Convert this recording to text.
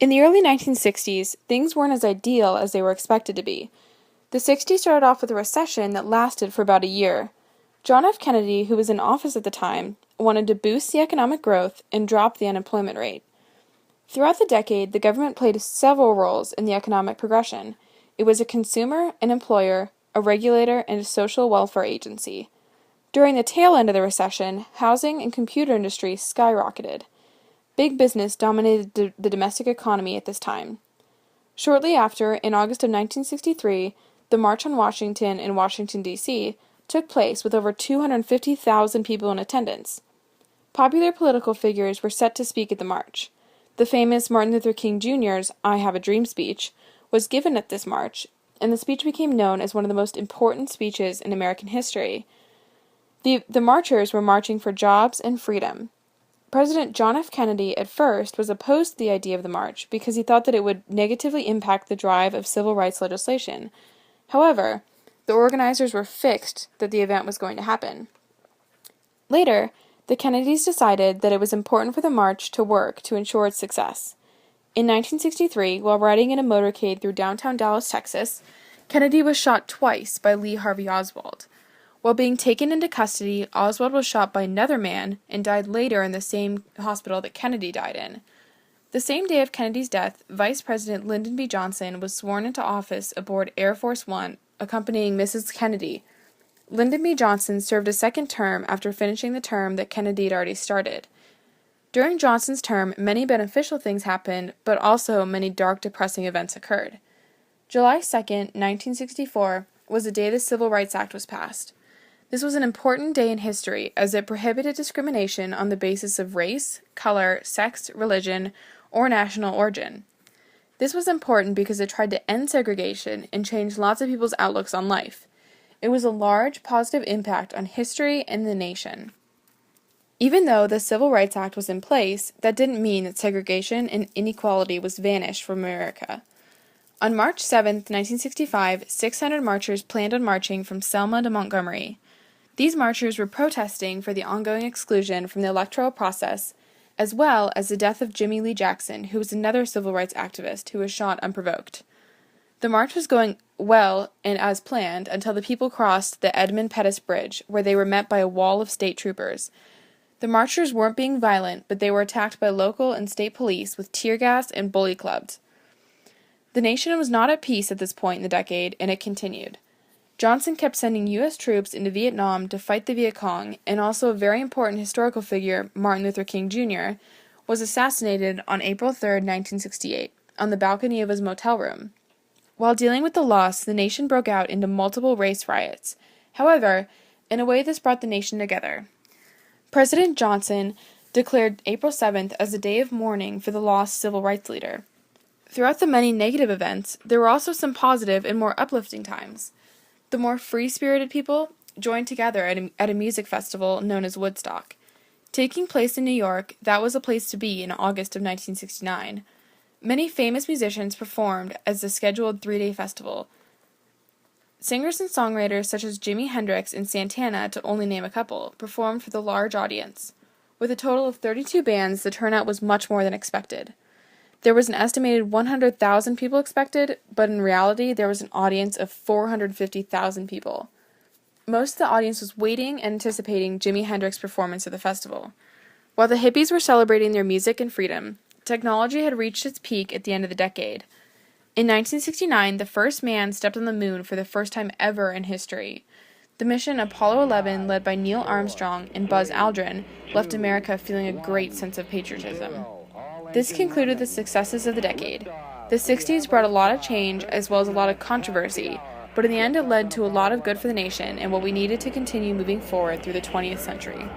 In the early 1960s, things weren't as ideal as they were expected to be. The 60s started off with a recession that lasted for about a year. John F. Kennedy, who was in office at the time, wanted to boost the economic growth and drop the unemployment rate. Throughout the decade, the government played several roles in the economic progression. It was a consumer, an employer, a regulator, and a social welfare agency. During the tail end of the recession, housing and computer industry skyrocketed. Big business dominated the domestic economy at this time. Shortly after, in August of 1963, the March on Washington in Washington, D.C., took place with over 250,000 people in attendance. Popular political figures were set to speak at the march. The famous Martin Luther King Jr.'s "I Have a Dream" speech was given at this march, and the speech became known as one of the most important speeches in American history. The marchers were marching for jobs and freedom. President John F. Kennedy at first was opposed to the idea of the march because he thought that it would negatively impact the drive of civil rights legislation. However, the organizers were fixed that the event was going to happen. Later, the Kennedys decided that it was important for the march to work to ensure its success. In 1963, while riding in a motorcade through downtown Dallas, Texas, Kennedy was shot twice by Lee Harvey Oswald. While being taken into custody, Oswald was shot by another man and died later in the same hospital that Kennedy died in. The same day of Kennedy's death, Vice President Lyndon B. Johnson was sworn into office aboard Air Force One, accompanying Mrs. Kennedy. Lyndon B. Johnson served a second term after finishing the term that Kennedy had already started. During Johnson's term, many beneficial things happened, but also many dark, depressing events occurred. July 2nd, 1964, was the day the Civil Rights Act was passed. This was an important day in history as it prohibited discrimination on the basis of race, color, sex, religion, or national origin. This was important because it tried to end segregation and change lots of people's outlooks on life. It was a large, positive impact on history and the nation. Even though the Civil Rights Act was in place, that didn't mean that segregation and inequality was vanished from America. On March 7, 1965, 600 marchers planned on marching from Selma to Montgomery. These marchers were protesting for the ongoing exclusion from the electoral process, as well as the death of Jimmy Lee Jackson, who was another civil rights activist who was shot unprovoked. The march was going well and as planned until the people crossed the Edmund Pettus Bridge, where they were met by a wall of state troopers. The marchers weren't being violent, but they were attacked by local and state police with tear gas and bully clubs. The nation was not at peace at this point in the decade, and it continued. Johnson kept sending U.S. troops into Vietnam to fight the Viet Cong, and also a very important historical figure, Martin Luther King Jr., was assassinated on April 3, 1968, on the balcony of his motel room. While dealing with the loss, the nation broke out into multiple race riots. However, in a way this brought the nation together. President Johnson declared April 7th as a day of mourning for the lost civil rights leader. Throughout the many negative events, there were also some positive and more uplifting times. The more free-spirited people joined together at a music festival known as Woodstock. Taking place in New York, that was a place to be in August of 1969. Many famous musicians performed as the scheduled 3-day festival. Singers and songwriters such as Jimi Hendrix and Santana, to only name a couple, performed for the large audience. With a total of 32 bands, the turnout was much more than expected. There was an estimated 100,000 people expected, but in reality, there was an audience of 450,000 people. Most of the audience was waiting and anticipating Jimi Hendrix's performance at the festival. While the hippies were celebrating their music and freedom, technology had reached its peak at the end of the decade. In 1969, the first man stepped on the moon for the first time ever in history. The mission Apollo 11, led by Neil Armstrong and Buzz Aldrin, left America feeling a great sense of patriotism. This concluded the successes of the decade. The 60s brought a lot of change as well as a lot of controversy, but in the end it led to a lot of good for the nation and what we needed to continue moving forward through the 20th century.